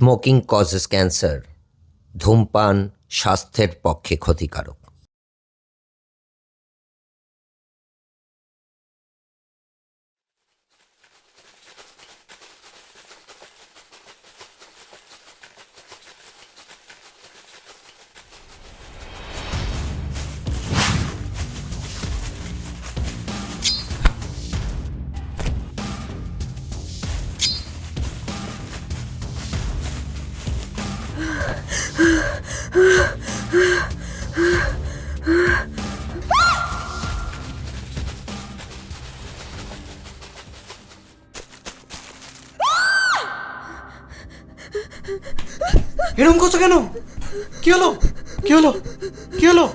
Smoking causes cancer. ধূমপান স্বাস্থ্যের পক্ষে ক্ষতিকারক। এরকম করছো কেন? কি হলো? কি হলো? কি হলো?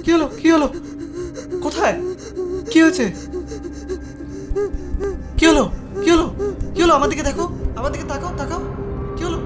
কি হলো? কি হলো? কোথায়? কি হয়েছে? কি হলো? কি হলো? কি হলো? আমার দিকে দেখো, আমার দিকে তাকাও, তাকাও। কি হলো?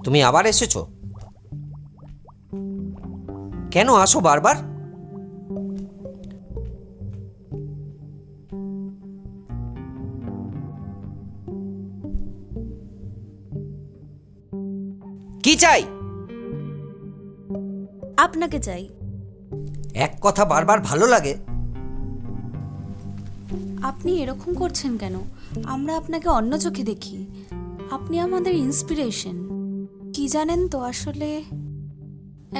তুমি আবার এসেছো? কেন আসো বারবার? কি চাই? আপনাকে চাই। এক কথা বারবার ভালো লাগে? আপনি এরকম করছেন কেন? আমরা আপনাকে অন্য চোখে দেখি। আপনি আমাদের ইন্সপিরেশন। কি জানেন তো, আসলে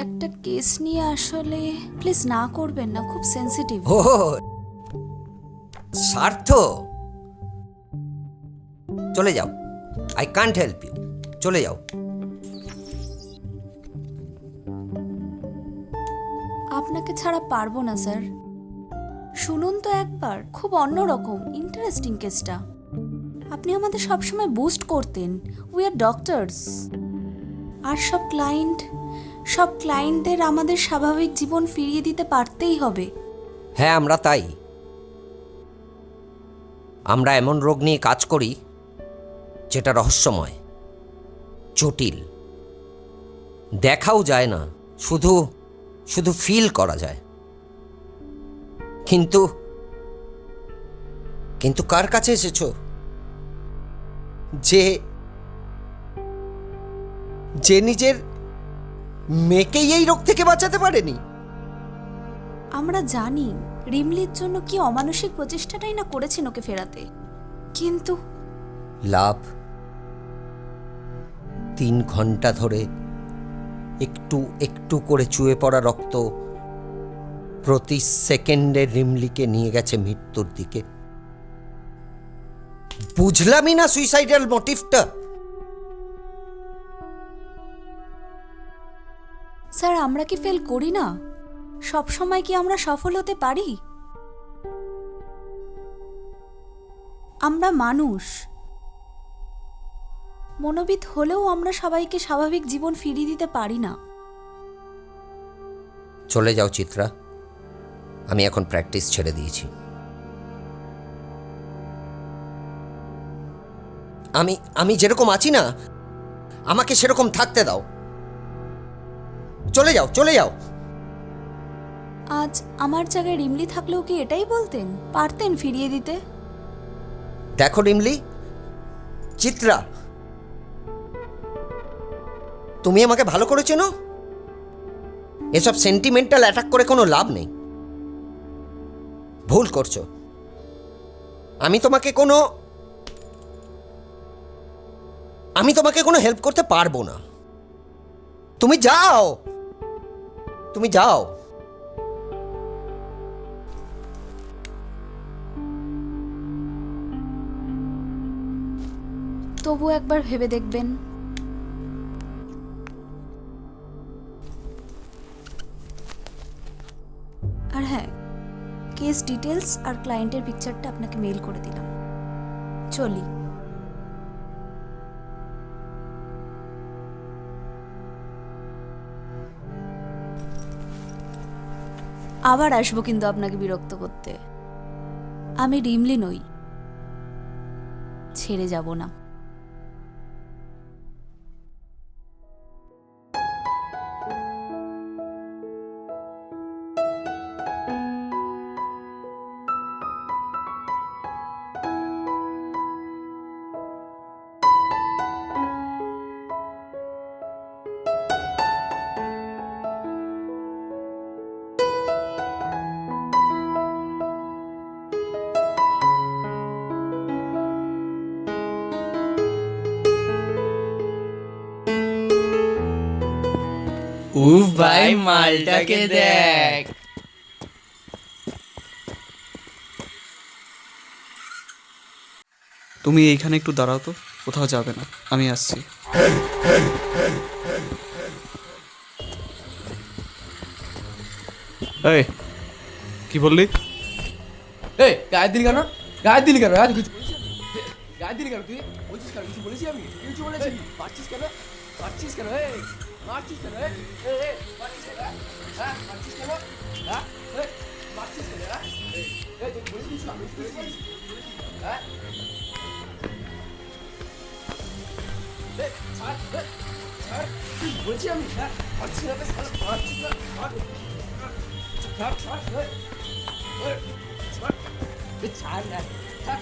একটা কেস নিয়ে আসলে প্লিজ না করবেন না, খুব সেনসিটিভ। ও স্বার্থ, চলে যাও। আই কান্ট হেল্প ইউ, চলে যাও। আপনাকে ছাড়া পারবো না স্যার। শুনুন তো একবার, খুব অন্যরকম ইন্টারেস্টিং কেসটা। আপনি আমাদের সবসময় বুস্ট করতেন, উই আর ডক্টরস। আর সব ক্লায়েন্টদের আমাদের স্বাভাবিক জীবন ফিরিয়ে দিতে পারতেই হবে। হ্যাঁ, আমরা তাই। আমরা এমন রোগ নিয়ে কাজ করি যেটা রহস্যময়, জটিল, দেখাও যায় না, শুধু শুধু ফিল করা যায়। কিন্তু কিন্তু কার কাছে এসেছো যে যে নিজের মেয়েকেই এই রোগ থেকে বাঁচাতে পারেনি? আমরা জানি রিমলির জন্য কি অমানসিক প্রচেষ্টাটাই না করেছেন ওকে ফেরাতে, কিন্তু লাভ? 3 ঘন্টা ধরে একটু একটু করে চুয়ে পড়া রক্ত প্রতি সেকেন্ডে রিমলিকে নিয়ে গেছে মৃত্যুর দিকে। বুঝলামই না সুইসাইডাল মোটিভটা। স্যার, আমরা কি ফেল করি না? সব সময় কি আমরা সফল হতে পারি? আমরা মানুষ, মনোবিদ হলেও আমরা সবাইকে স্বাভাবিক জীবন ফিরিয়ে দিতে পারি না। চলে যাও চিত্রা, আমি এখন প্র্যাকটিস ছেড়ে দিয়েছি। আমি আমি যেরকম আছি না, আমাকে সেরকম থাকতে দাও। চলে যাও, চলে যাও। আজ আমার জায়গায় রিমলি থাকলেও কি এটাই বলতেন? পারতেন ফিরিয়ে দিতে। দেখো রিমলি, চিত্রা, তুমি আমাকে ভালো করে চেনো। এসব সেন্টিমেন্টাল অ্যাটাক করে কোনো লাভ নেই, ভুল করছো। আমি তোমাকে কোনো হেল্প করতে পারবো না। তুমি যাও, তুমি যাও। তবু একবার ভেবে দেখবেন। আর হ্যাঁ, কেস ডিটেলস আর ক্লায়েন্টের পিকচারটা আপনাকে মেল করে দিলাম। চলি। আবার আসবো কিন্তু আপনাকে বিরক্ত করতে। আমি রিমলি নই, ছেড়ে যাব না। উফ ভাই, মালটাকে দেখ। তুমি এইখানে একটু দাঁড়াও তো, কোথাও যাবে না, আমি আসছি। এই, কি বললি? এই গায়ে দিলি কেন? গায়ে দিলি কেন? আর কিছু বলছিস? গায়ে দিলি কেন? তুই বলছিস কেন? কিছু বলেছি আমি? কিছু বলেছি? মারছিস কেন? মারছিস কেন? এই মারছিস কেন? এই এই মারছিস কেন? হ্যাঁ মারছিস কেন? হ্যাঁ এই মারছিস কেন? হ্যাঁ এই তুই বলেছিস আমি বলেছি? হ্যাঁ এই ছাড়, ছাড়, তুই বলছি আমি। হ্যাঁ মারছিস না? মারছিস না? ছাড়, ছাড়, এই ছাড়, ছাড় না, ছাড়।